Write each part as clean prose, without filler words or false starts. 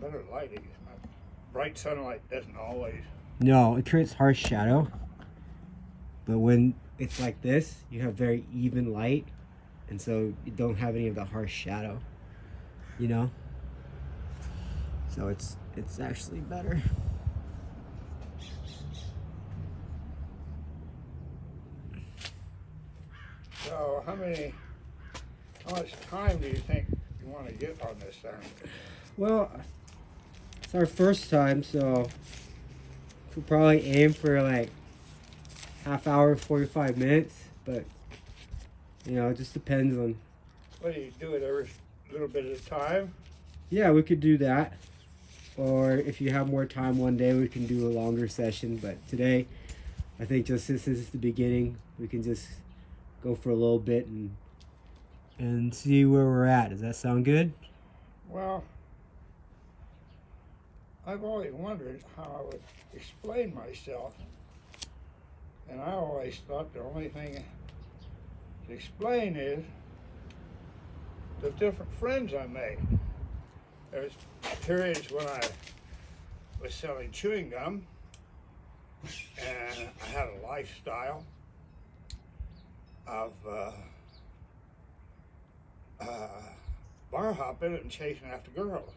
better lighting. Bright sunlight doesn't always. No, it creates harsh shadow. But when it's like this, you have very even light, and so you don't have any of the harsh shadow. You know? So it's actually better. So how much time do you think you want to get on this thing? Well, it's our first time, so we'll probably aim for like half hour, 45 minutes. But it just depends on. What do you do it every little bit at a time? Yeah, we could do that. Or if you have more time one day, we can do a longer session. But today, I think just since this is the beginning, we can just go for a little bit and see where we're at. Does that sound good? Well, I've always wondered how I would explain myself. And I always thought the only thing to explain is the different friends I made. There was periods when I was selling chewing gum, and I had a lifestyle of bar hopping and chasing after girls,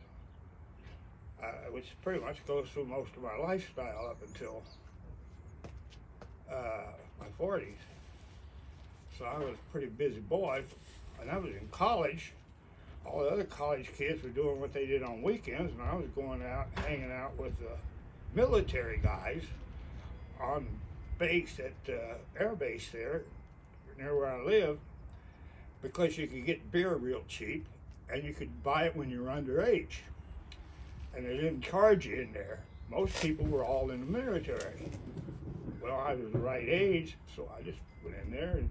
which pretty much goes through most of my lifestyle up until my 40s. So I was a pretty busy boy, and I was in college. All the other college kids were doing what they did on weekends, and I was going out, hanging out with the military guys on base at Air Base there, near where I live, because you could get beer real cheap, and you could buy it when you were underage. And they didn't charge you in there. Most people were all in the military. Well, I was the right age, so I just went in there and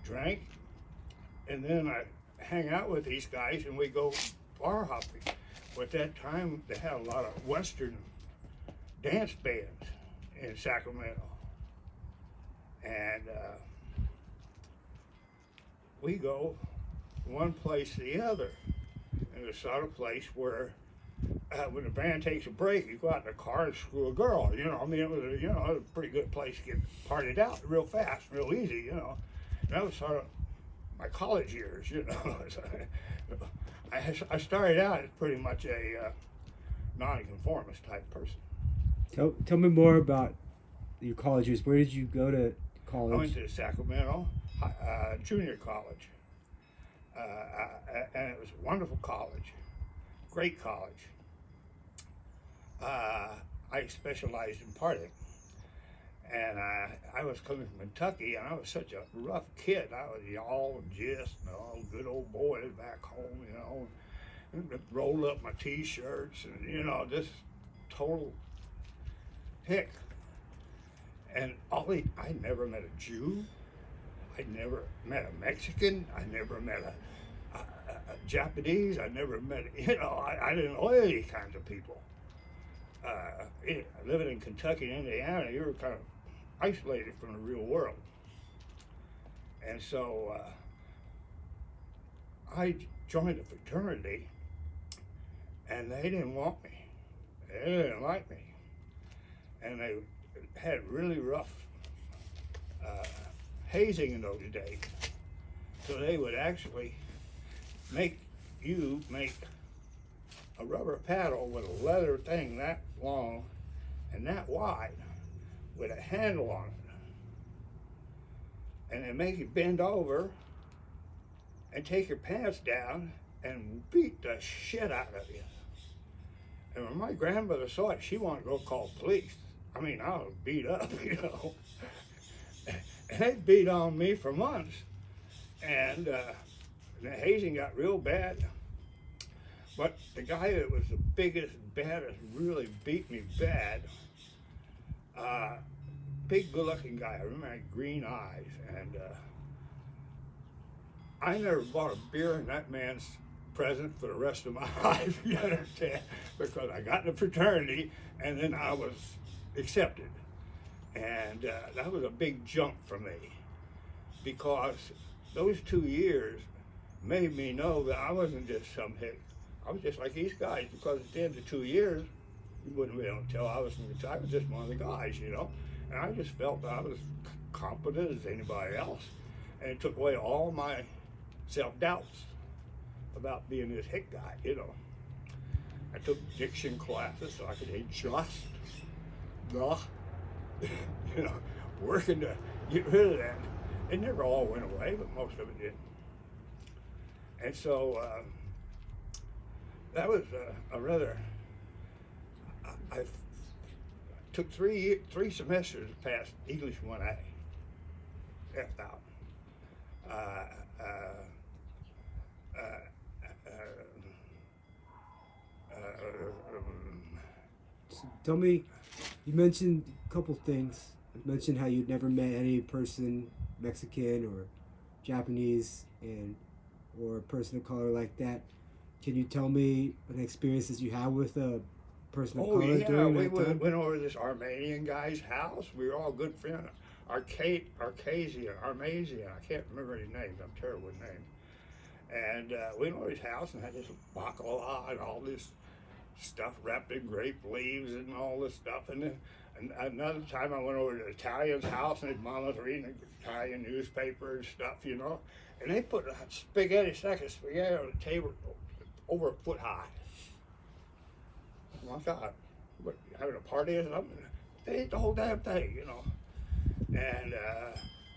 drank, and then I hang out with these guys and we go bar hopping. But at that time, they had a lot of Western dance bands in Sacramento. And we go one place to the other. And it's sort of place where when the band takes a break, you go out in the car and screw a girl. It was a pretty good place to get partied out real fast, real easy, That was sort of my college years, I started out as pretty much a nonconformist type person. Tell me more about your college years. Where did you go to college? I went to Sacramento Junior College, and it was a wonderful college, great college. I specialized in partying. And I was coming from Kentucky, and I was such a rough kid. I was all just, good old boy back home, and rolled up my T-shirts, and, just total hick. And I never met a Jew. I never met a Mexican. I never met a Japanese. I never met, I didn't know any kinds of people. Living in Kentucky and Indiana, you were kind of isolated from the real world. And so I joined a fraternity, and they didn't want me. They didn't like me. And they had really rough hazing in those days. So they would actually make a rubber paddle with a leather thing that long and that wide with a handle on it. And they make you bend over and take your pants down and beat the shit out of you. And when my grandmother saw it, she wanted to go call police. I was beat up, And they beat on me for months. And the hazing got real bad. But the guy that was the biggest, baddest, really beat me bad, big, good-looking guy. I remember he had green eyes, and I never bought a beer in that man's presence for the rest of my life, you understand? Because I got in a fraternity, and then I was accepted. And that was a big jump for me, because those 2 years made me know that I wasn't just some hick. I was just like these guys because at the end of 2 years, you wouldn't be able to tell I was just one of the guys, you know. And I just felt that I was competent as anybody else. And it took away all my self-doubts about being this hick guy, you know. I took diction classes so I could adjust the, you know, working to get rid of that. It never all went away, but most of it did. And so that was a rather, I took three semesters to pass English 1A. F'd out. So tell me, you mentioned a couple things. You mentioned how you'd never met any person, Mexican or Japanese, and or a person of color like that. Can you tell me an experiences you had with a person of color during we that time? went over to this Armenian guy's house. We were all good friends. Armasian, I can't remember his name. I'm terrible with names. And we went over his house and had this baklava and all this stuff wrapped in grape leaves and all this stuff. And then another time I went over to the Italian's house and his mom was reading the Italian newspaper and stuff, you know. And they put a sack of spaghetti on the table over a foot high. Oh my God, what, having a party or something? They ate the whole damn thing, you know. And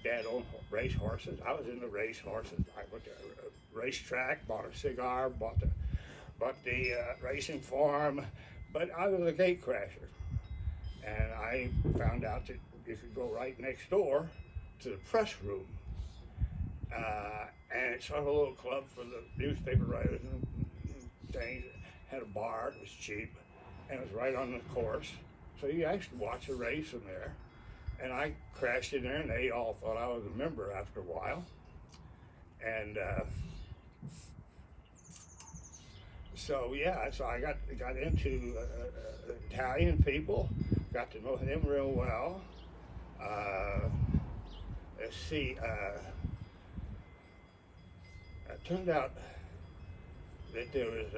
Dad owned race horses. I was in the race horses. I went to a racetrack, bought a cigar, bought the racing farm, but I was a gate crasher. And I found out that you could go right next door to the press room. And it's sort of a little club for the newspaper writers and things. It had a bar, it was cheap, and it was right on the course. So you actually watch a race from there. And I crashed in there, and they all thought I was a member after a while. And so I got into Italian people, got to know them real well. Let's see, it turned out that there was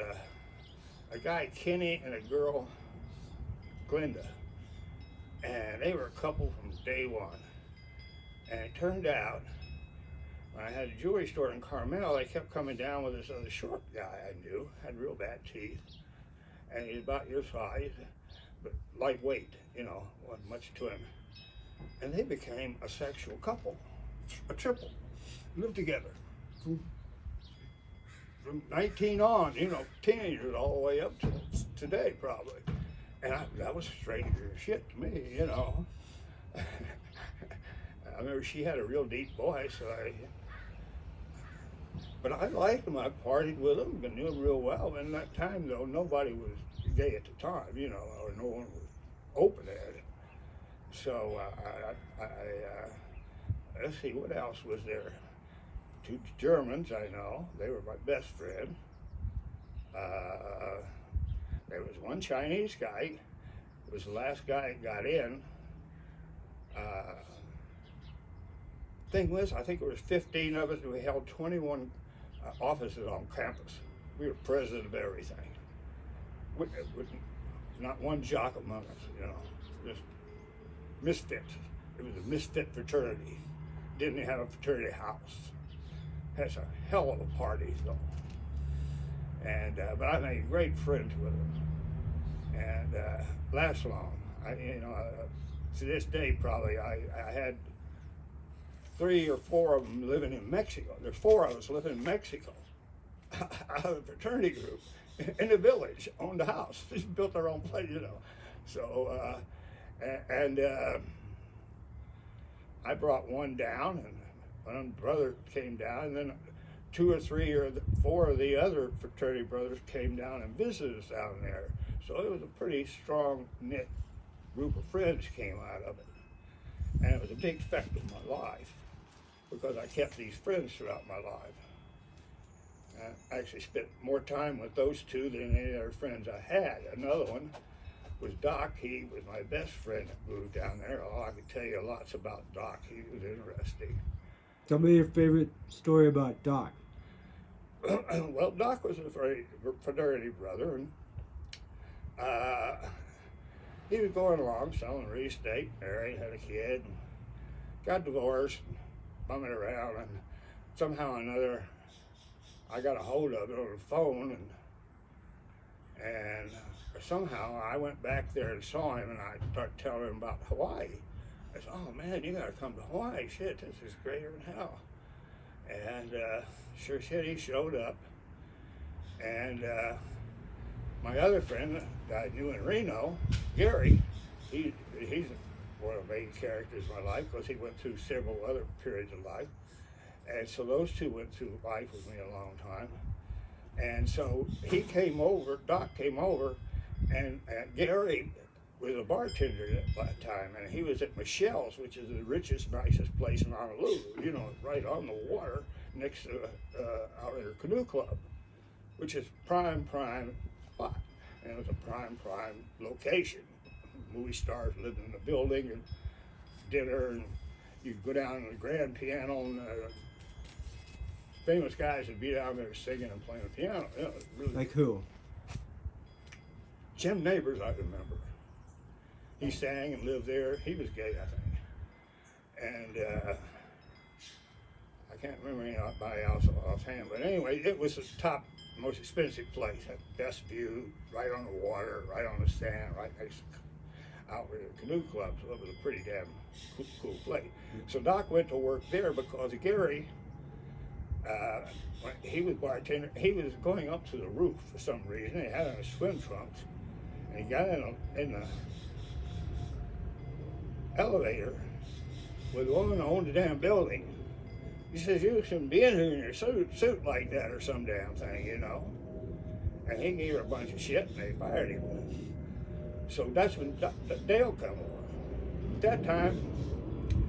a guy, Kenny, and a girl, Glenda. And they were a couple from day one. And it turned out, when I had a jewelry store in Carmel, they kept coming down with this other short guy I knew, had real bad teeth. And he was about your size, but lightweight, you know, wasn't much to him. And they became a sexual couple, a triple, lived together. From 19 on, you know, teenagers all the way up to today, probably. And that was stranger shit to me, you know. I remember she had a real deep voice, but I liked them. I partied with them, but knew them real well. And that time, though, nobody was gay at the time, you know, or no one was open at it. So let's see, what else was there? 2 Germans I know. They were my best friend. There was one Chinese guy. It was the last guy that got in. Thing was, I think it was 15 of us, and we held 21 offices on campus. We were president of everything. With not one jock among us, you know, just misfits. It was a misfit fraternity. Didn't have a fraternity house. Had a hell of a party, though. And but I made great friends with them, and last long. To this day, probably I had 3 or 4 of them living in Mexico. There's 4 of us living in Mexico, out of a fraternity group in the village, owned a house, just built our own place, you know. So I brought one down, and one brother came down, and then 2 or 3 or 4 of the other fraternity brothers came down and visited us down there. So it was a pretty strong knit group of friends came out of it. And it was a big effect on my life because I kept these friends throughout my life. I actually spent more time with those 2 than any other friends I had. Another one was Doc. He was my best friend that moved down there. Oh, I could tell you lots about Doc. He was interesting. Tell me your favorite story about Doc. Well, Doc was a fraternity brother, and uh, he was going along selling real estate, married, had a kid, and got divorced, bumming around, and somehow or another, I got a hold of it on the phone, and somehow I went back there and saw him, and I started telling him about Hawaii. I said, "Oh man, you gotta come to Hawaii. Shit, this is greater than hell." And sure shit, he showed up, and my other friend that I knew in Reno, Gary, he's one of the main characters in my life because he went through several other periods of life. And so those two went through life with me a long time. And so he came over, Doc came over, and Gary was a bartender at that time, and he was at Michelle's, which is the richest, nicest place in Honolulu, you know, right on the water next to our canoe club, which is prime spot. And it was a prime location. Movie stars lived in the building, and dinner, and you'd go down to the grand piano, and famous guys would be down there singing and playing the piano. You know, really. Like who? Jim Jim Neighbors, I remember. He sang and lived there. He was gay, I think. And I can't remember anybody else offhand, but anyway, it was the top, most expensive place. Had the best view, right on the water, right on the sand, right next to out with the canoe club. So it was a pretty damn cool place. So Doc went to work there because Gary, when he was bartender, he was going up to the roof for some reason. He had on his swim trunks, and he got in the elevator with the woman who owned the damn building. He says, "You shouldn't be in here in your suit like that or some damn thing, you know." And he gave her a bunch of shit, and they fired him. So that's when Dale come over. At that time,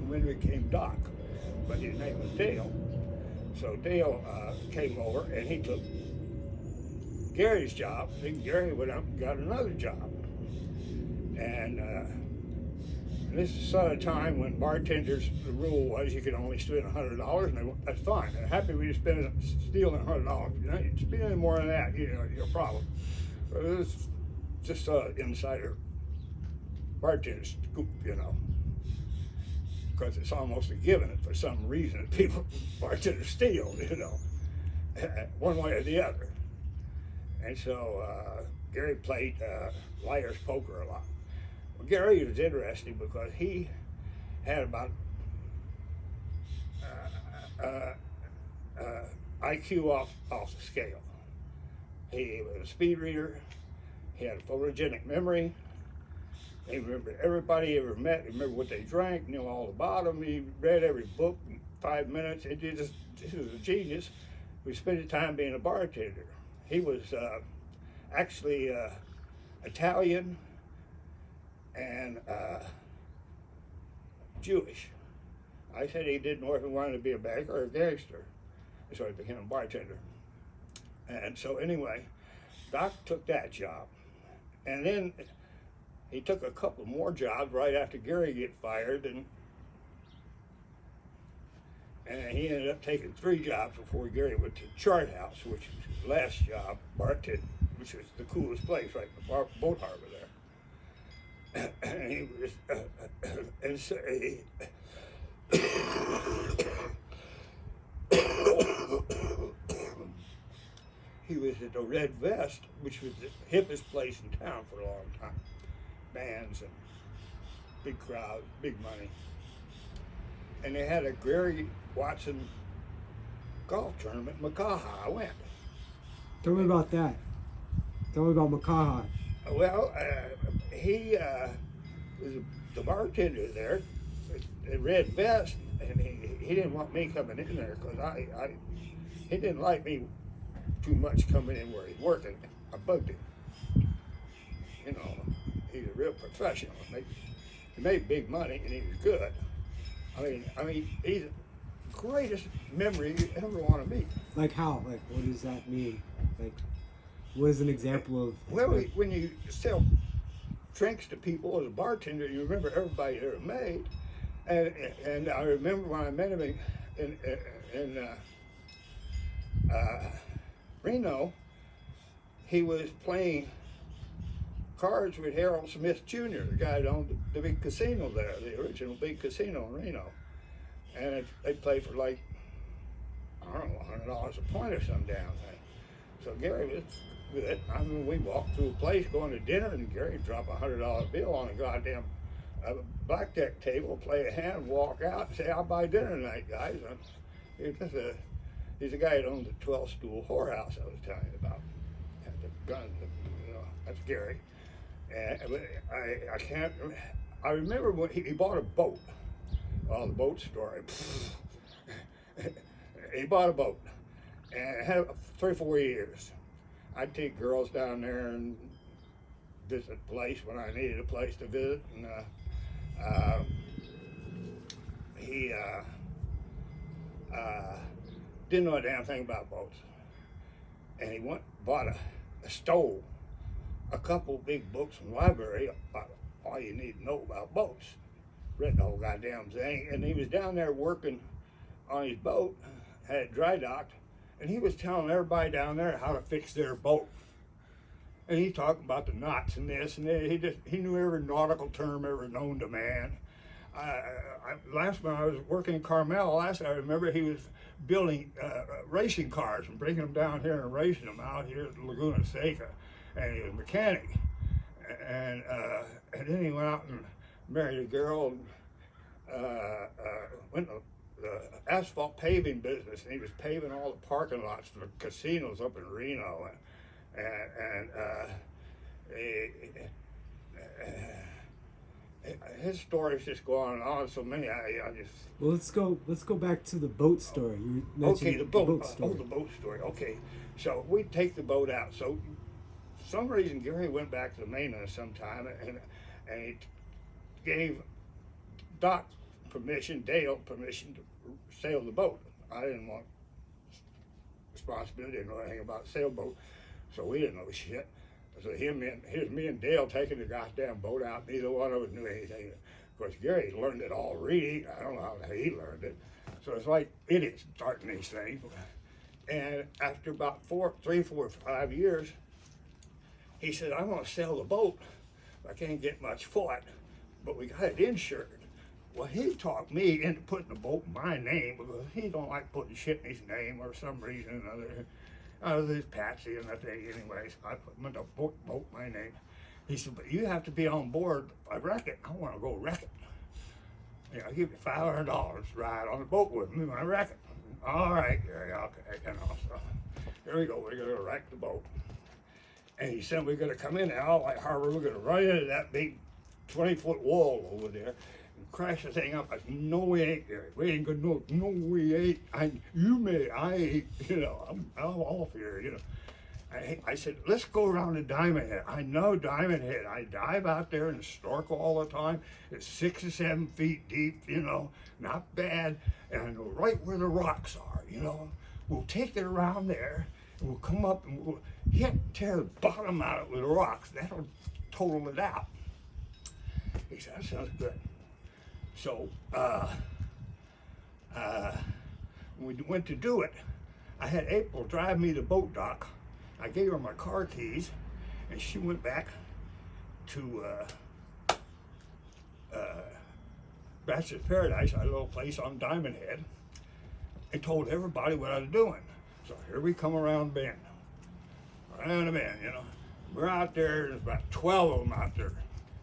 when we became Doc, but his name was Dale. So Dale came over, and he took Gary's job. Then Gary went up and got another job. And this is sort of time when bartenders, the rule was you could only spend $100, and that's fine. They're happy with you stealing $100. You know, you spend any more than that, you know, your problem. But it's just insider bartender scoop, you know, because it's almost a given for some reason that people bartenders steal, you know, one way or the other. And so Gary played liar's poker a lot. Well, Gary was interesting because he had about IQ off the scale. He was a speed reader. He had a photogenic memory. He remembered everybody he ever met. He remembered what they drank, knew all about them. He read every book in 5 minutes. He was a genius. We spent his time being a bartender. He was actually Italian and Jewish. I said he didn't know if he wanted to be a banker or a gangster. So he became a bartender. And so anyway, Doc took that job. And then he took a couple more jobs right after Gary get fired, and he ended up taking 3 jobs before Gary went to Chart House, which was his last job, bartending, which was the coolest place, right in the boat harbor there. And he was, and so he was at the Red Vest, which was the hippest place in town for a long time. Bands and big crowds, big money. And they had a Gary Watson golf tournament in Makaha. I went. Tell me about that. Tell me about Makaha. Well, he was the bartender there, the Red Vest, and he didn't want me coming in there because he didn't like me too much coming in where he's working. I bugged him. You know, he's a real professional. He made big money and he was good. I mean, he's the greatest memory you ever want to meet. Like how? Like, what does that mean? Like, what is an example of? Well, when you sell drinks to people as a bartender, you remember everybody you ever made. And I remember when I met him in Reno, he was playing cards with Harold Smith Jr., the guy that owned the big casino there, the original big casino in Reno. And they played for like, I don't know, $100 a point or some damn thing. So Gary was good. I mean, we walked through a place going to dinner, and Gary dropped $100 bill on a goddamn blackjack table, play a hand, walk out, and say, "I'll buy dinner tonight, guys." And he's a guy that owns the 12-stool whorehouse I was telling you about. Had the guns, you know, that's Gary. And I can't. I remember when he bought a boat. Well, the boat story. He bought a boat and had it 3 or 4 years. I'd take girls down there and visit a place when I needed a place to visit. And he didn't know a damn thing about boats. And he bought a stove, a couple big books from the library about all you need to know about boats. Read the whole goddamn thing. And he was down there working on his boat, had it dry docked, and he was telling everybody down there how to fix their boat. And he talked about the knots and this and that. He knew every nautical term ever known to man. Last when I was working in Carmel, last I remember he was building racing cars and bringing them down here and racing them out here at Laguna Seca. And he was a mechanic. And then he went out and married a girl and went to the asphalt paving business, and he was paving all the parking lots for the casinos up in Reno. His stories just go on and on. So many, I just. Well, let's go back to the boat story. You Okay, the boat story. the boat story. Okay, so we take the boat out. So, for some reason, Gary went back to the mainland sometime, and he gave Dale permission to sail the boat. I didn't want responsibility, didn't know anything about sailboat, so we didn't know shit. So here's me and Dale taking the goddamn boat out. Neither one of us knew anything. Of course, Gary learned it all reading. I don't know how he learned it. So it's like idiots starting these things. And after about 3, 4, 5 years, he said, "I'm going to sell the boat. I can't get much for it, but we got it insured." Well, he talked me into putting the boat in my name because he don't like putting shit in his name or some reason or another. I was his patsy and that thing anyways. I put him in the boat my name. He said, "But you have to be on board if I wreck it. I want to go wreck it. You know, I'll give you $500 to ride on the boat with me when I wreck it." "All right, Gary, okay." You know, so here we go. We're going to wreck the boat. And he said, "We're going to come in there, all like harbor. We're going to run into that big 20-foot wall over there and crash the thing up." I said, "No, we ain't, Gary. We ain't going to. No, we ain't. You may. I ain't. You know, I'm off here, you know." I said, "Let's go around to Diamond Head. I know Diamond Head. I dive out there and snorkel all the time. It's 6 or 7 feet deep, you know, not bad. And I know right where the rocks are, you know. We'll take it around there, and we'll come up and we'll tear the bottom out of it with rocks. That'll total it out." He said, "That sounds good." So when we went to do it, I had April drive me to the boat dock. I gave her my car keys, and she went back to Bachelor's Paradise, our little place on Diamond Head, and told everybody what I was doing. So here we come around the bend, you know. We're out there, there's about 12 of them out there.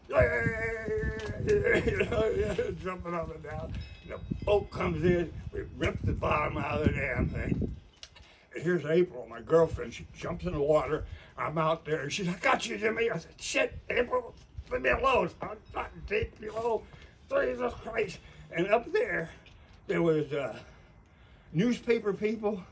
You know, jumping up and down. And the boat comes in, we rip the bottom out of the damn thing. And here's April, my girlfriend. She jumps in the water. I'm out there. She's like, "I got you, Jimmy." I said, "Shit, April, leave me alone. I'm not deep below. Jesus Christ." And up there was newspaper people,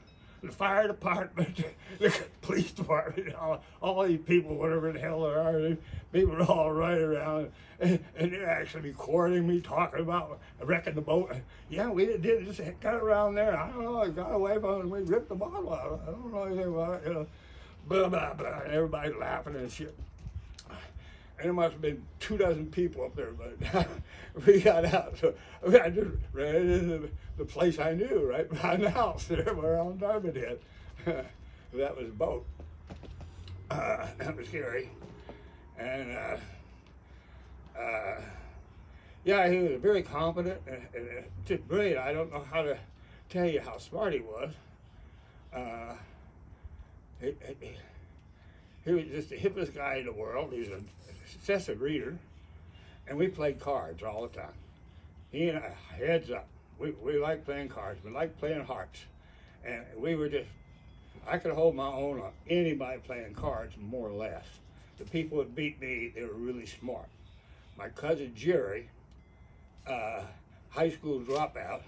the fire department, the police department, all these people, whatever the hell there are, people are all right around, and they're actually recording me talking about wrecking the boat. "Yeah, we did just got around there. I don't know, I got away from it, and we ripped the bottle out. I don't know anything about it, you know." Blah, blah, blah, and everybody's laughing and shit. And there must have been 24 people up there, but we got out. So I just ran into the place I knew, right behind the house there, where on Diamond Head. that was a boat. That was scary. And yeah, he was very competent and just brilliant. I don't know how to tell you how smart he was. He, he, he was just the hippest guy in the world. He was an excessive reader, and we played cards all the time. He and I, heads up. We liked playing cards. We liked playing hearts. And we were just, I could hold my own on anybody playing cards, more or less. The people that beat me, they were really smart. My cousin Jerry, high school dropout,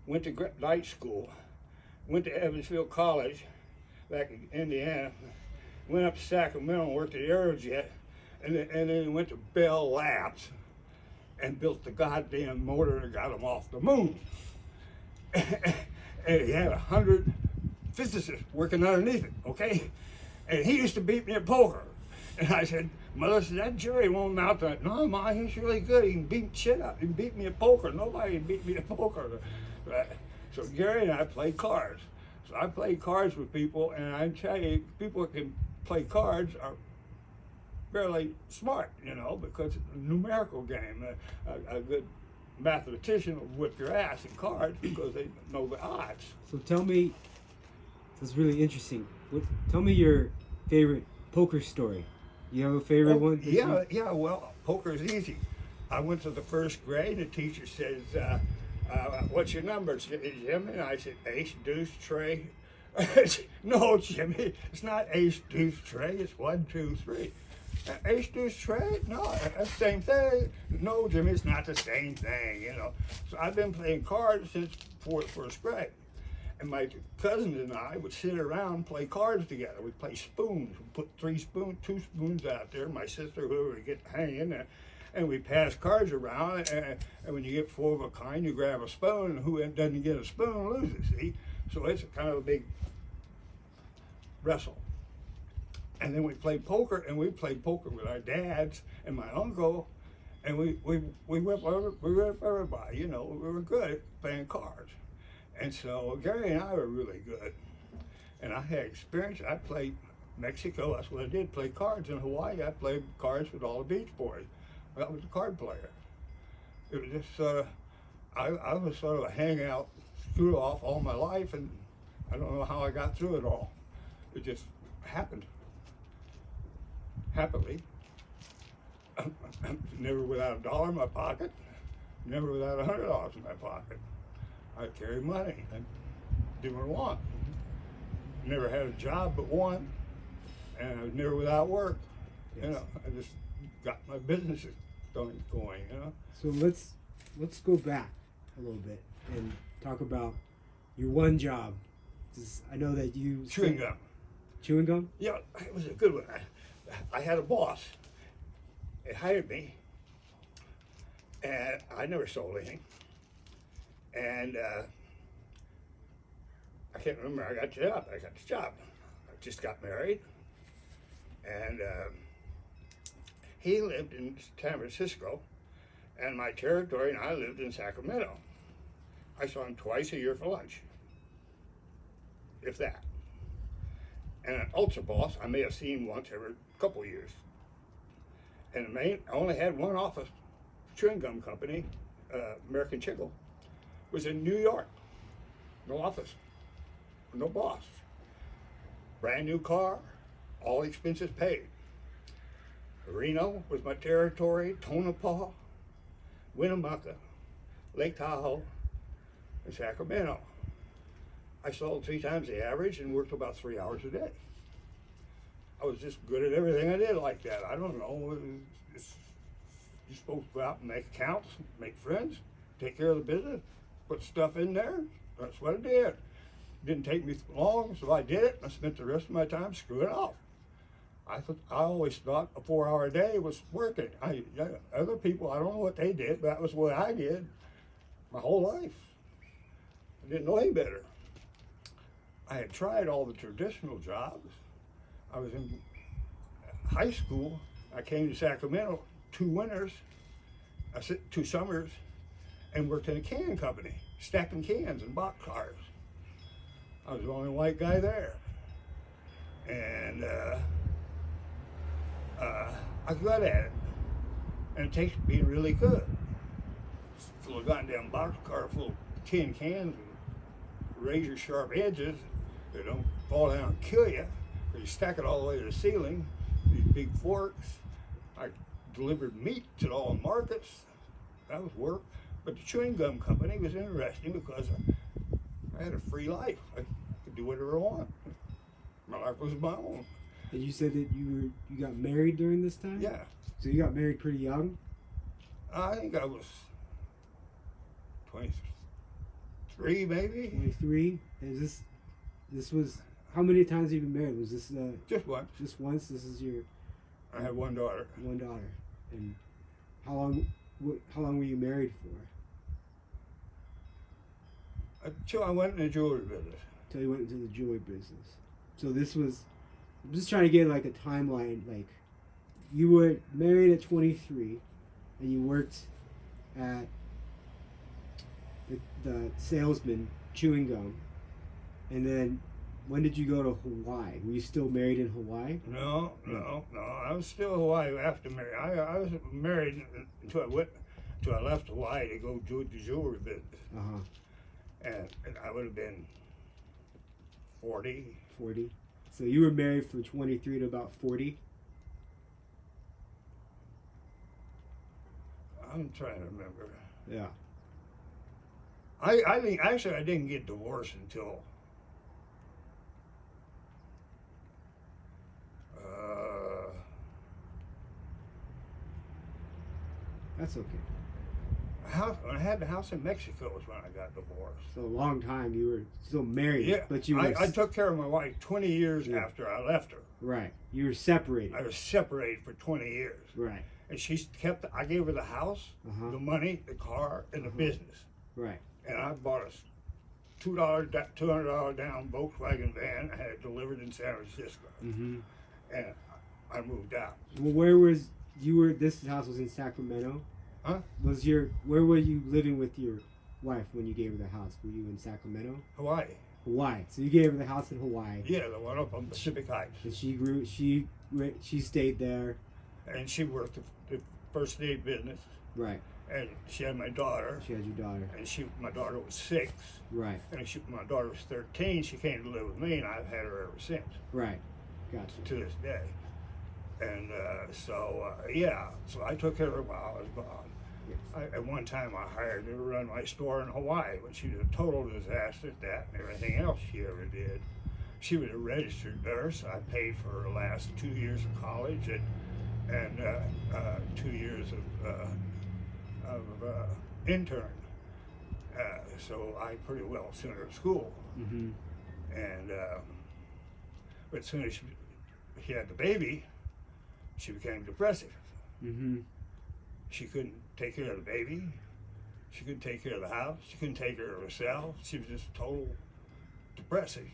went to night school, went to Evansville College back in Indiana, went up to Sacramento and worked at Aerojet, and then went to Bell Labs and built the goddamn motor that got him off the moon. And he had 100 physicists working underneath it, okay? And he used to beat me at poker. And I said, Mother said, that Jerry won't mount that. No, Ma, he's really good. He can beat shit up. He can beat me at poker. Nobody can beat me at poker. So Gary and I played cards. So I played cards with people, and I tell you, people that can play cards are fairly smart, you know, because it's a numerical game. A good mathematician will whip your ass in cards because they know the odds. So tell me, that's really interesting. Tell me your favorite poker story. You have a favorite one? Yeah, well, poker is easy. I went to the first grade, and the teacher says, what's your number, Jimmy? And I said, ace, deuce, tray. No, Jimmy, it's not ace, deuce, tray. It's 1, 2, 3. Ace, deuce, tray? No, that's the same thing. No, Jimmy, it's not the same thing, you know. So I've been playing cards since first grade. And my cousins and I would sit around and play cards together. We'd play spoons. We'd put 2 spoons out there. My sister, whoever would get hanging, and we pass cards around. And when you get 4 of a kind, you grab a spoon, and who doesn't get a spoon loses, see? So it's kind of a big wrestle. And then we played poker, and we played poker with our dads and my uncle, and we whipped everybody, you know. We were good at playing cards. And so Gary and I were really good. And I had experience. I played Mexico, that's what I did, play cards. In Hawaii, I played cards with all the beach boys. I was a card player. It was just I was sort of a hangout, screw off all my life, and I don't know how I got through it all. It just happened. Happily. Never without $1 in my pocket, never without $100 in my pocket. I carried money and didn't want. Never had a job but one, and I was never without work. Yes. You know, I just got my businesses going, you know. So let's go back a little bit and talk about your one job. I know that you chewing gum. Chewing gum? Yeah, it was a good one. I had a boss. He hired me, and I never sold anything. And I can't remember. I got the job. I just got married, and he lived in San Francisco, and my territory, and I lived in Sacramento. I saw him twice a year for lunch, if that. And an ultra boss, I may have seen once every couple of years. And I only had one office, chewing gum company, American Chickle, was in New York. No office, no boss. Brand new car, all expenses paid. Reno was my territory, Tonopah, Winnemucca, Lake Tahoe, and Sacramento. I sold 3 times the average and worked about 3 hours a day. I was just good at everything I did like that. I don't know. You're supposed to go out and make accounts, make friends, take care of the business, put stuff in there. That's what I did. It didn't take me long, so I did it. I spent the rest of my time screwing off. I always thought a 4-hour day was working. Other people, I don't know what they did, but that was what I did my whole life. I didn't know any better. I had tried all the traditional jobs. I was in high school. I came to Sacramento 2 winters, 2 summers, and worked in a can company, stacking cans and box cars. I was the only white guy there. and I got at it, and it takes being really good. Full of goddamn boxcar full of tin cans and razor sharp edges that don't fall down and kill you. You stack it all the way to the ceiling. These big forks. I delivered meat to all the markets. That was work. But the chewing gum company was interesting because I had a free life. I could do whatever I want. My life was my own. And you said that you got married during this time? Yeah. So you got married pretty young? I think I was 23 maybe. 23? And this was, how many times have you been married? Was this Just once. just once? This is your I had one daughter. one daughter. And how long were you married for? Until I went in the jewelry business. Till you went into the jewelry business. So this was, I'm just trying to get like a timeline. Like, you were married at 23, and you worked at the salesman chewing gum, and then when did you go to Hawaii? Were you still married in Hawaii? No. I was still in Hawaii after marriage. I was married until I left Hawaii to go do the jewelry business. And I would have been 40. 40. So you were married from 23 to about 40? I'm trying to remember. Yeah. I think actually I didn't get divorced until That's okay. when I had the house in Mexico was when I got divorced. So a long time you were still married, Yeah, but you were I took care of my wife 20 years Yeah. after I left her. right. You were separated. I was separated for 20 years. Right. And I gave her the house, Uh-huh. the money, the car, and the business. Right. And I bought a $200 down Volkswagen van. I had it delivered in San Francisco. Mm-hmm. And I moved out. Well, where was you were? This house was in Sacramento. Huh? Where were you living with your wife when you gave her the house? Were you in Sacramento? Hawaii. Hawaii. So you gave her the house in Hawaii. Yeah, the one up on Pacific Heights. And she stayed there. And she worked the first aid business. Right. And she had my daughter. She had your daughter. And my daughter was 6. Right. And my daughter was 13. She came to live with me, and I've had her ever since. Right. Gotcha. To this day. And so I took care of her while I was gone. Yes. At one time, I hired her to run my store in Hawaii, but she was a total disaster at that and everything else she ever did. She was a registered nurse. I paid for her last 2 years of college and 2 years of intern. So I pretty well sent her to school. Mm-hmm. And but as soon as she had the baby, she became depressive. Mm-hmm. She couldn't take care of the baby. She couldn't take care of the house. She couldn't take care of herself. She was just total depressive.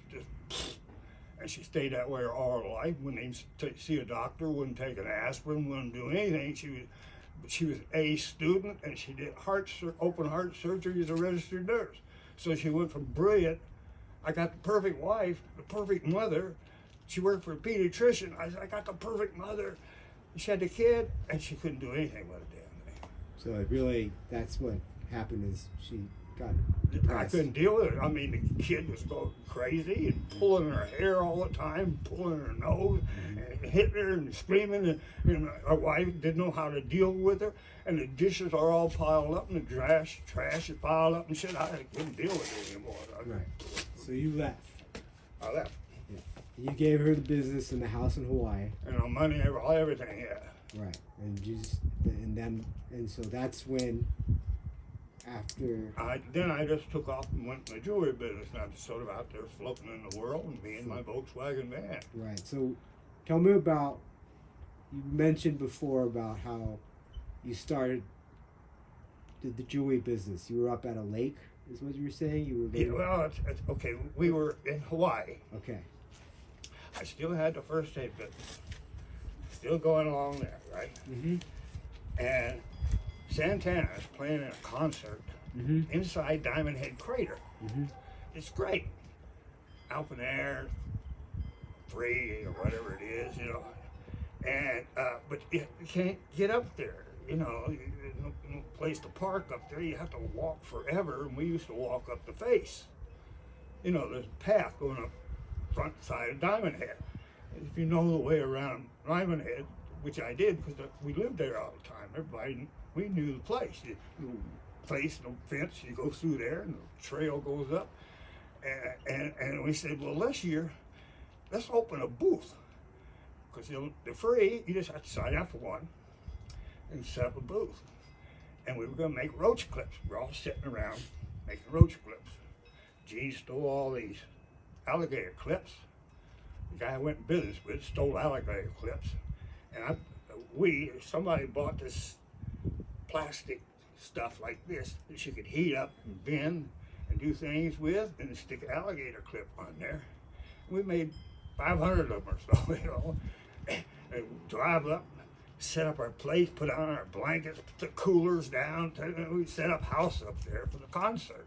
And she stayed that way all her life. Wouldn't even see a doctor. Wouldn't take an aspirin. Wouldn't do anything. She was a student, and she did open heart surgery as a registered nurse. So she went from brilliant. I got the perfect wife, the perfect mother. She worked for a pediatrician. I got the perfect mother. She had the kid, and she couldn't do anything with a damn thing. So it really, that's what happened is she got I depressed. couldn't deal with it. I mean, the kid was going crazy and pulling her hair all the time, pulling her nose, and hitting her and screaming. And her wife didn't know how to deal with her. And the dishes are all piled up, and the trash is piled up and shit. I couldn't deal with it anymore. Right. So you left. I left. Yeah. You gave her the business and the house in Hawaii. And the money, everything, yeah. Right. And so that's when after Then I just took off and went in the jewelry business, and I'm sort of out there floating in the world and being my Volkswagen van. right. So tell me about, you mentioned before about how you started the jewelry business. You were up at a lake, is what you were saying? You were Yeah, well, it's okay. We were in Hawaii. okay. I still had the first aid business, still going along there, right? Mm-hmm. And Santana is playing in a concert Mm-hmm. inside Diamond Head Crater. Mm-hmm. It's great. Open air, free or whatever it is, you know. And but you can't get up there, you know. There's no place to park up there. You have to walk forever, and we used to walk up the face. You know, there's a path going up front side of Diamond Head. If you know the way around Diamond Head, which I did because we lived there all the time. Everybody, we knew the place. No place, no fence. You go through there, and the trail goes up. And we said, well, this year, let's open a booth. Because they're free. You just have to sign up for one and set up a booth. And we were going to make roach clips. We're all sitting around making roach clips. Gene stole all these alligator clips. The guy I went in business with stole alligator clips. And somebody bought this plastic stuff like this that you could heat up and bend and do things with and stick an alligator clip on there. We made 500 of them or so, you know. And drive up, set up our place, put on our blankets, put the coolers down. We set up house up there for the concert.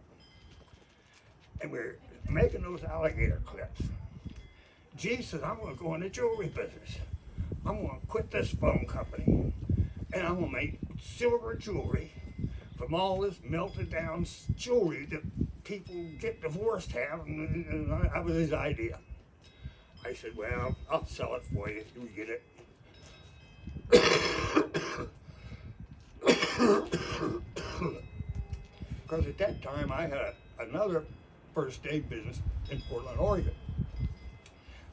And we're making those alligator clips. G says, I'm going to go in the jewelry business. I'm going to quit this phone company, and I'm going to make silver jewelry from all this melted down jewelry that people get divorced have. And that was his idea. I said, well, I'll sell it for you if you get it. Because at that time I had another first aid business in Portland, Oregon.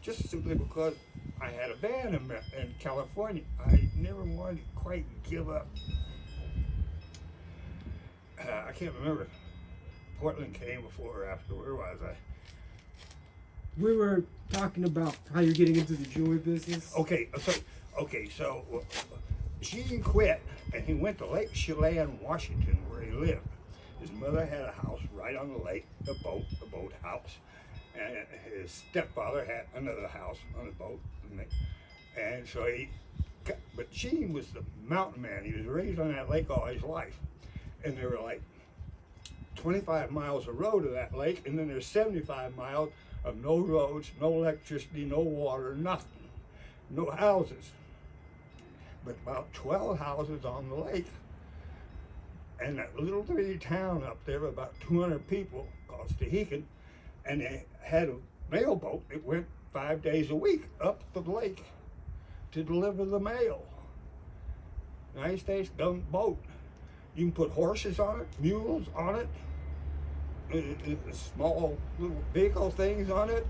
Just simply because I had a van in California. I never wanted to quite give up. I can't remember. Portland came before or after. Where was I? We were talking about how you're getting into the jewelry business. Okay, so Gene quit and he went to Lake Chelan, Washington, where he lived. His mother had a house right on the lake, the boat house, and his stepfather had another house on the boat. And so but Gene was the mountain man. He was raised on that lake all his life. And there were like 25 miles of road to that lake, and then there's 75 miles of no roads, no electricity, no water, nothing, no houses. But about 12 houses on the lake. And that little bitty town up there, about 200 people, called Stehekin, and they had a mail boat that went 5 days a week up the lake to deliver the mail. United States government boat. You can put horses on it, mules on it, small little vehicle things on it,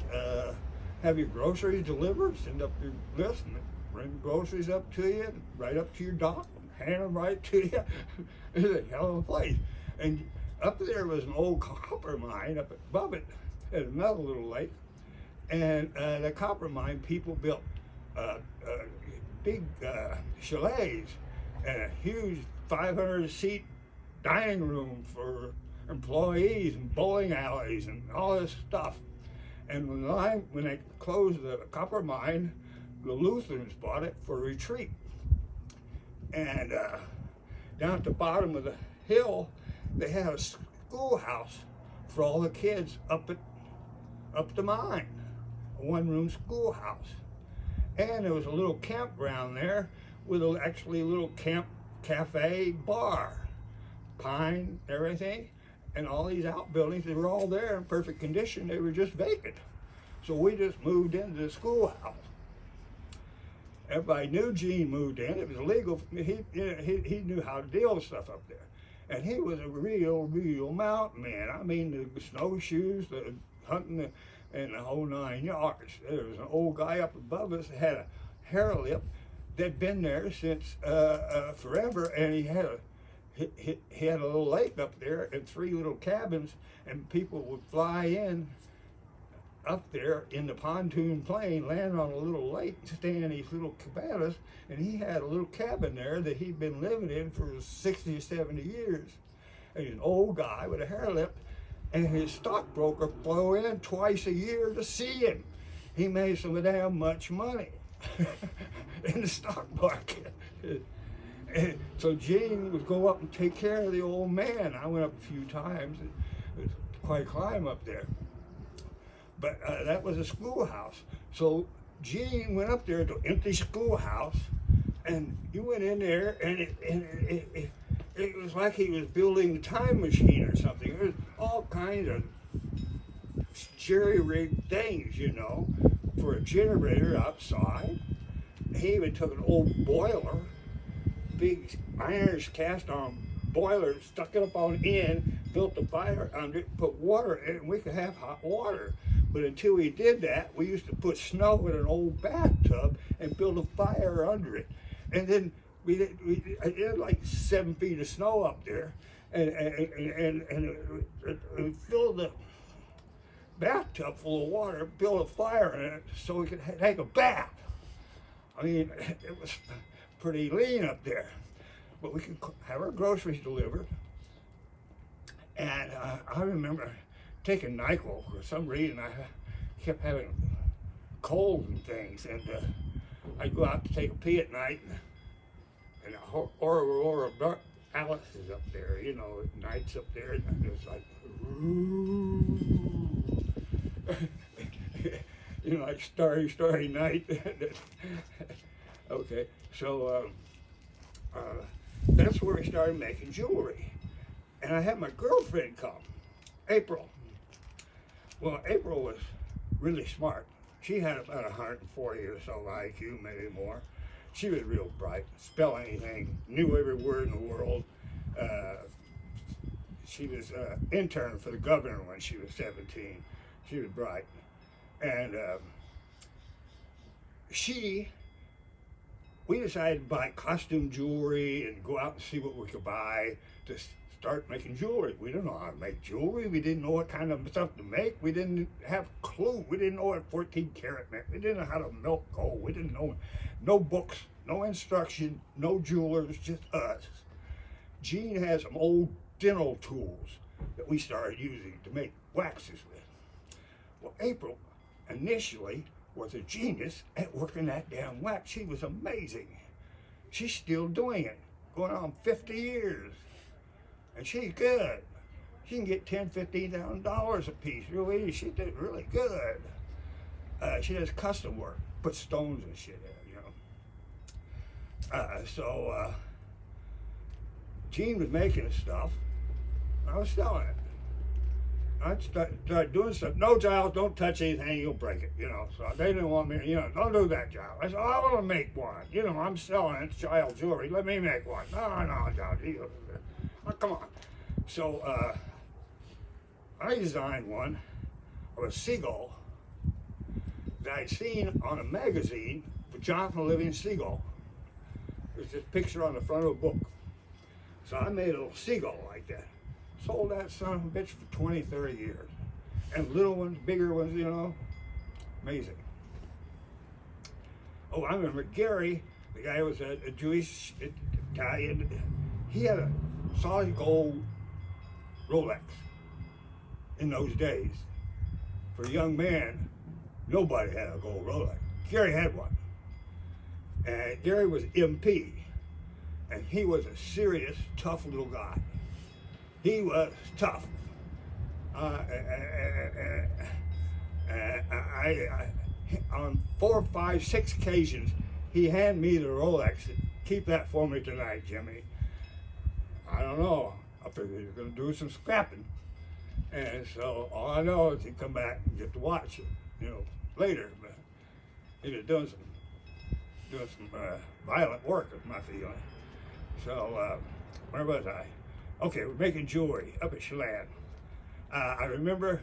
have your groceries delivered, send up your list, and bring groceries up to you, right up to your dock, and hand them right to you. It's a hell of a place. And up there was an old copper mine up above it at another little lake. And the copper mine people built big chalets and a huge 500-seat dining room for employees and bowling alleys and all this stuff. And when they closed the copper mine, the Lutherans bought it for a retreat. And down at the bottom of the hill, they had a schoolhouse for all the kids up the mine, a one-room schoolhouse. And there was a little campground there with actually a little cafe bar, pine, everything, and all these outbuildings. They were all there in perfect condition. They were just vacant. So we just moved into the schoolhouse. Everybody knew Gene moved in. It was illegal. He knew how to deal with stuff up there. And he was a real mountain man. I mean, the snowshoes, the hunting, and the whole 9 yards. There was an old guy up above us that had a hair lip that'd been there since forever, and he had a little lake up there and 3 little cabins, and people would fly in up there in the pontoon plane, land on a little lake, stay in these little cabanas, and he had a little cabin there that he'd been living in for 60 or 70 years. And he's an old guy with a hair lip, and his stockbroker flew in twice a year to see him. He made so damn much money in the stock market. And so Gene would go up and take care of the old man. I went up a few times. It was quite a climb up there. But that was a schoolhouse. So Gene went up there to empty schoolhouse, and you went in there, and it was like he was building a time machine or something. There was all kinds of jerry-rigged things, for a generator outside. He even took an old boiler, big iron cast on boiler, stuck it up on end, built a fire under it, put water in it, and we could have hot water. But until we did that, we used to put snow in an old bathtub and build a fire under it. And then we had like 7 feet of snow up there, and filled the bathtub full of water, build a fire in it so we could take a bath. I mean, it was pretty lean up there, but we could have our groceries delivered. And I remember taking NyQuil for some reason. I kept having colds and things, and I'd go out to take a pee at night, and Aurora Alice is up there, nights up there, and it was like, like starry night. Okay, so that's where we started making jewelry. And I had my girlfriend come, April. Well, April was really smart. She had about 140 or so IQ, maybe more. She was real bright, spell anything, knew every word in the world. She was an intern for the governor when she was 17. She was bright. And we decided to buy costume jewelry and go out and see what we could buy to start making jewelry. We didn't know how to make jewelry. We didn't know what kind of stuff to make. We didn't have a clue. We didn't know what 14 karat meant. We didn't know how to melt gold. We didn't know, no books, no instruction, no jewelers, just us. Gene had some old dental tools that we started using to make waxes with. Well, April initially was a genius at working that damn wax. She was amazing. She's still doing it, going on 50 years. And she's good. She can get $10,000-$15,000 a piece. Really, she did really good. She does custom work, put stones and shit in, So Gene was making stuff. I was selling it. I started doing stuff. No, Giles, don't touch anything, you'll break it, So they didn't want me, don't do that, Giles. I said, I want to make one. I'm selling it, it's child jewelry. Let me make one. No, Giles, come on. So I designed one of a seagull that I'd seen on a magazine for Jonathan Living Seagull. There's this picture on the front of a book. So I made a little seagull like that. Sold that son of a bitch for 20, 30 years. And little ones, bigger ones, amazing. Oh, I remember Gary, the guy who was a Jewish Italian. He had a solid gold Rolex in those days. For a young man, nobody had a gold Rolex. Gary had one. And Gary was MP. And he was a serious, tough little guy. He was tough. On 4, 5, 6 occasions, he handed me the Rolex. Keep that for me tonight, Jimmy. I don't know. I figured he was going to do some scrapping. And so all I know is he'd come back and get to watch it, later. But he was doing some violent work, is my feeling. So where was I? Okay, we're making jewelry up at Chelan. I remember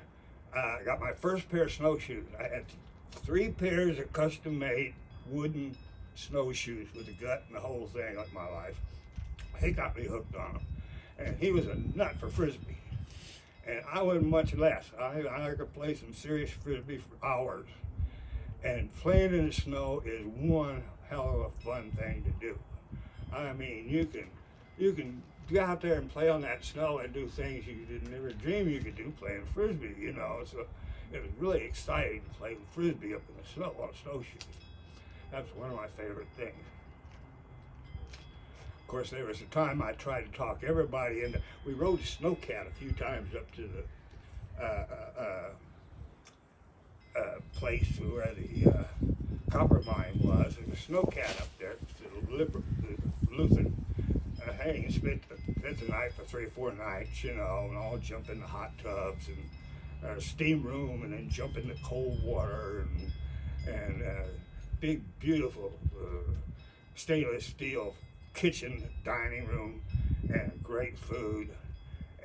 I got my first pair of snowshoes. I had 3 pairs of custom-made wooden snowshoes with the gut and the whole thing like my life. He got me hooked on them. And he was a nut for Frisbee. And I wasn't much less. I could play some serious Frisbee for hours. And playing in the snow is one hell of a fun thing to do. I mean, you can go out there and play on that snow and do things you didn't ever dream you could do playing Frisbee, So it was really exciting to play with Frisbee up in the snow on snowshoes. That's one of my favorite things. Of course, there was a time I tried to talk everybody into. We rode a snowcat a few times up to the place where the copper mine was, and the snowcat up there, the Lutheran. Hey, you spent the night for 3 or 4 nights, you know, and all jump in the hot tubs and steam room, and then jump in the cold water, and big, beautiful stainless steel kitchen, dining room, and great food.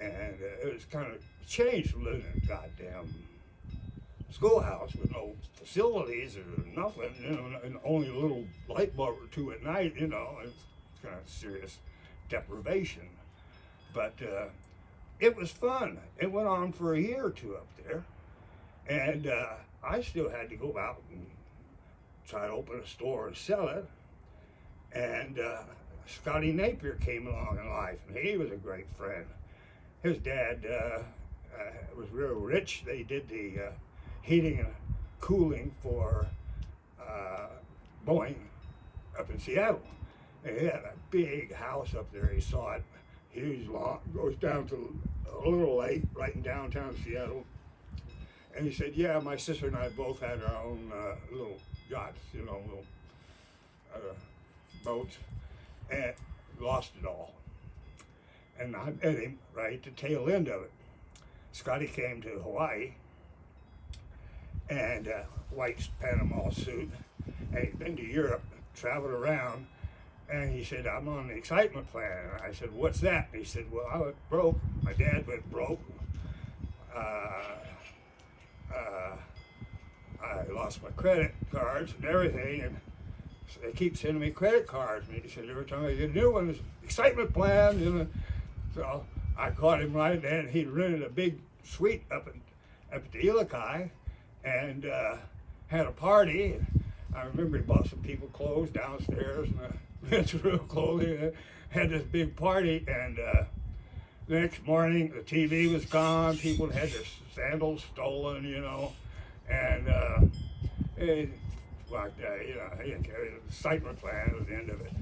And it was kind of changed from living in a goddamn schoolhouse with no facilities or nothing, you know, and only a little light bulb or two at night, you know. It's kind of serious deprivation. But it was fun. It went on for a year or two up there. And I still had to go out and try to open a store and sell it. And Scotty Napier came along in life, and he was a great friend. His dad was real rich. They did the heating and cooling for Boeing up in Seattle. And he had a big house up there. He saw it, huge lot, goes down to a little lake right in downtown Seattle. And he said, yeah, my sister and I both had our own little yachts, you know, little boats, and lost it all. And I met him right at the tail end of it. Scotty came to Hawaii, and white Panama suit, and he'd been to Europe, traveled around, and he said, I'm on the excitement plan. And I said, what's that? And he said, well, I went broke. My dad went broke. I lost my credit cards and everything, and so they keep sending me credit cards. And he said, every time I get a new one, there's excitement plan, you know. So I caught him right then. He'd rented a big suite up at the Ilokai, and had a party. And I remember he bought some people clothes downstairs in the men's room clothing. Had this big party, and the next morning the TV was gone. People had their sandals stolen, you know, and you know, he didn't care. The excitement plan was the end of it.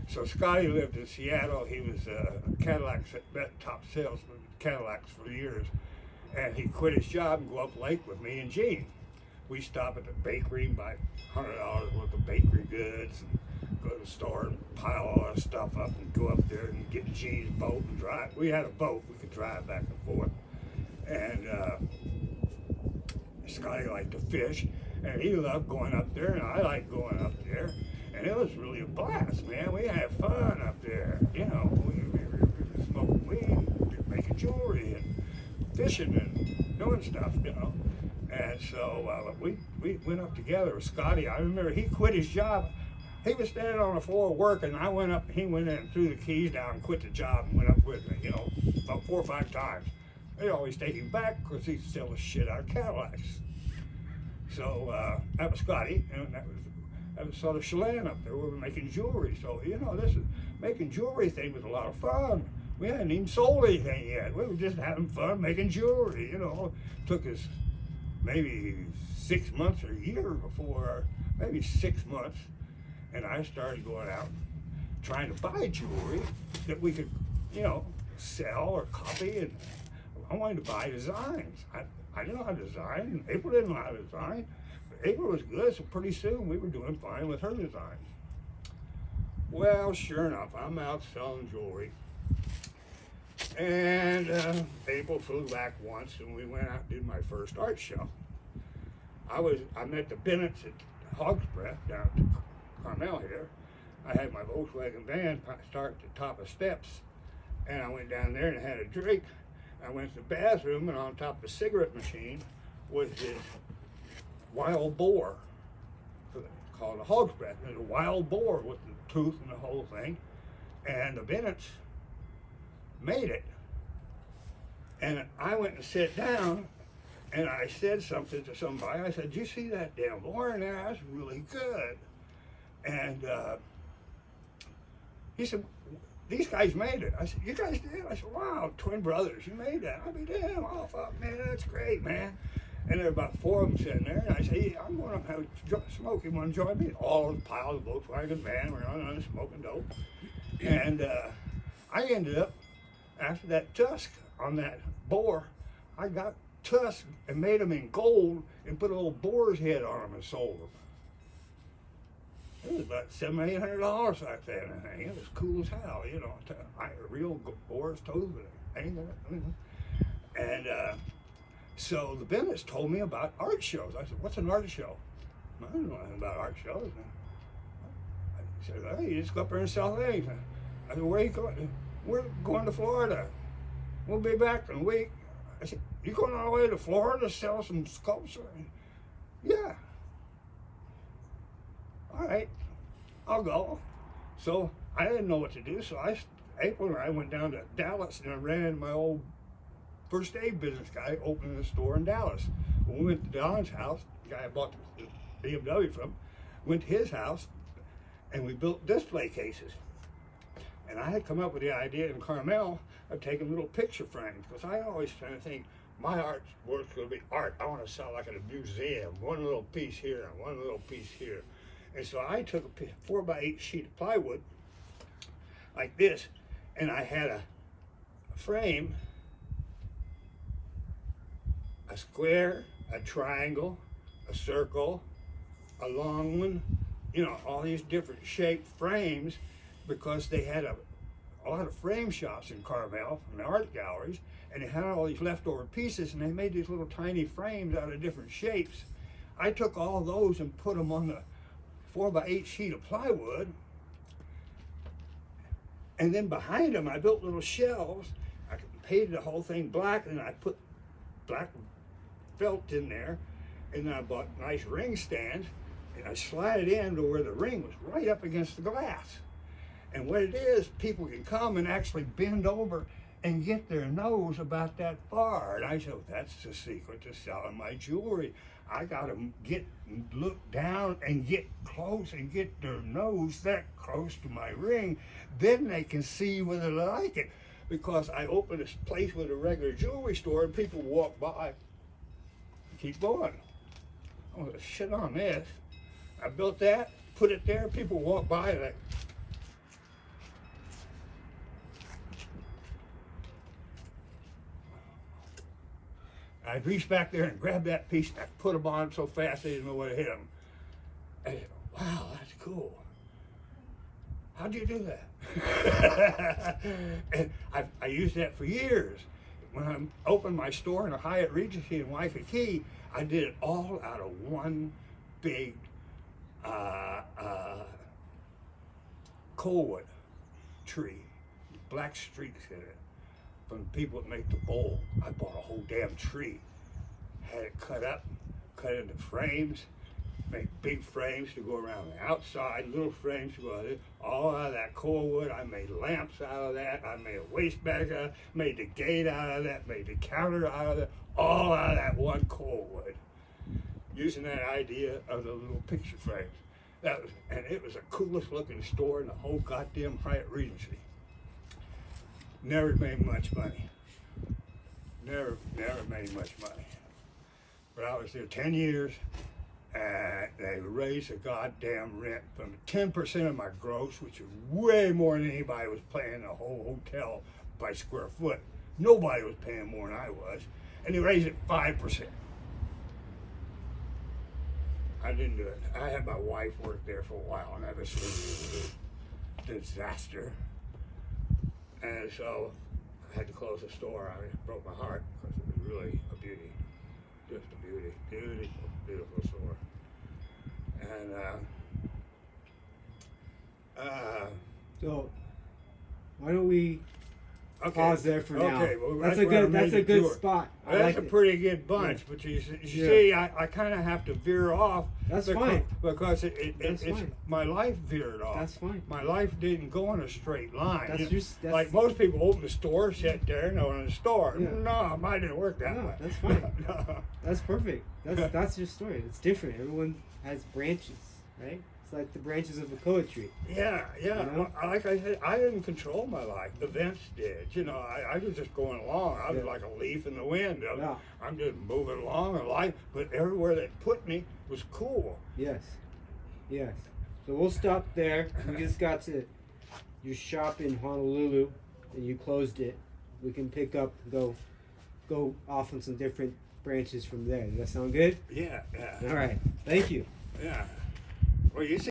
So Scotty lived in Seattle. He was a Cadillac top salesman, Cadillacs for years, and he quit his job and go up lake with me and Gene. We stop at the bakery and buy $100 worth of bakery goods, and go to the store and pile all our stuff up and go up there and get Gene's boat and drive. We had a boat, we could drive back and forth. And Scotty liked to fish, and he loved going up there, and I liked going up there. And it was really a blast, man. We had fun up there. You know, we were smoking weed, making jewelry, and fishing, and doing stuff, you know. And so we went up together with Scotty. I remember he quit his job. He was standing on the floor working. I went up, he went in and threw the keys down and quit the job and went up with me, you know, about 4 or 5 times. They always take him back because he'd sell the shit out of Cadillacs. So that was Scotty, and that was sort of Chelan up there. We were making jewelry. So, you know, making jewelry thing was a lot of fun. We hadn't even sold anything yet. We were just having fun making jewelry, you know. It took us maybe 6 months or a year before, maybe 6 months, and I started going out trying to buy jewelry that we could, you know, sell or copy, and I wanted to buy designs. I didn't know how to design, and April didn't know how to design, but April was good, so pretty soon we were doing fine with her designs. Well, sure enough, I'm out selling jewelry, and April flew back once, and we went out and did my first art show. I met the Bennett's at Hog's Breath down at Carmel here. I had my Volkswagen van start at the top of steps, and I went down there and had a drink. I went to the bathroom, and on top of the cigarette machine was this wild boar, called a Hog's Breath. There's a wild boar with the tooth and the whole thing, and the Bennett's made it. And I went and sat down, and I said something to somebody. I said, "Did you see that damn boar in there? That's really good." And he said, "These guys made it." I said, "You guys did?" I said, "Wow, twin brothers, you made that." I mean, damn, oh fuck, man, that's great, man. And there were about 4 of them sitting there, and I said, "Hey, I'm going to have a smoke. You want to join me?" All the piles of Volkswagen van were on smoking dope. And I ended up, after that tusk on that boar, I got tusks and made them in gold and put a little boar's head on them and sold them. It was about $700-800 back then. And it was cool as hell, you know. Real Boris toes with it. And so the Bennett's told me about art shows. I said, "What's an art show?" I don't know anything about art shows. He said, "Hey, you just go up there and sell things." I said, "Where are you going?" "We're going to Florida. We'll be back in a week." I said, "You going all the way to Florida to sell some sculpture?" "Yeah." "All right, I'll go." So I didn't know what to do, so April and I went down to Dallas and I ran into my old first aid business guy opening a store in Dallas. When we went to Don's house, the guy I bought the BMW from, went to his house and we built display cases. And I had come up with the idea in Carmel of taking little picture frames, because I always try to think my artwork's going to be art. I want to sell like at a museum, one little piece here and one little piece here. And so I took a 4x8 sheet of plywood like this, and I had a frame, a square, a triangle, a circle, a long one, you know, all these different shaped frames, because they had a lot of frame shops in Carmel from the art galleries, and they had all these leftover pieces, and they made these little tiny frames out of different shapes. I took all those and put them on the 4x8 sheet of plywood, and then behind them I built little shelves. I painted the whole thing black, and I put black felt in there, and then I bought nice ring stands, and I slid it in to where the ring was right up against the glass. And what it is, people can come and actually bend over and get their nose about that far. And I said, that's the secret to selling my jewelry. I got to look down and get close and get their nose that close to my ring. Then they can see whether they like it. Because I opened this place with a regular jewelry store and people walk by. Keep going. I'm going to shit on this. I built that, put it there, people walk by and I'd reach back there and grab that piece and I'd put them on so fast they didn't know where to hit them. I said, wow, that's cool. How'd you do that? And I used that for years. When I opened my store in the Hyatt Regency in Waikiki, I did it all out of one big coalwood tree, black streaks in it. From the people that make the bowl, I bought a whole damn tree, had it cut up, cut into frames, make big frames to go around the outside, little frames to go out, all out of that coalwood. I made lamps out of that. I made a waste bag out of it, made the gate out of that, made the counter out of it, all out of that one coalwood. Using that idea of the little picture frames. And it was the coolest looking store in the whole goddamn Hyatt Regency. Never made much money. Never made much money. But I was there 10 years, and they raised the goddamn rent from 10% of my gross, which is way more than anybody was paying the whole hotel by square foot. Nobody was paying more than I was. And they raised it 5%. I didn't do it. I had my wife work there for a while, and that was a disaster. And so I had to close the store. I broke my heart because it was really a beauty. Just a beauty. Beautiful, beautiful store. And so why don't we pause there for now? Okay, well, that's a good spot. That's a pretty good bunch, but you see, I kind of have to veer off. That's fine. Because it's my life veered off. That's fine. My life didn't go in a straight line. That's like most people open the store, sit there, and open the store. Yeah. No, mine didn't work that way. That's fine. No. That's perfect. That's your story. It's different. Everyone has branches, right? It's like the branches of a koa tree. Yeah. You know? Like I said, I didn't control my life. Events did. You know, I was just going along. I was like a leaf in the wind. I'm just moving along in life. But everywhere they put me was cool. Yes. So we'll stop there. We just got to your shop in Honolulu, and you closed it. We can pick up and go off on some different branches from there. Does that sound good? Yeah. All right. Thank you. Yeah. Well, you see.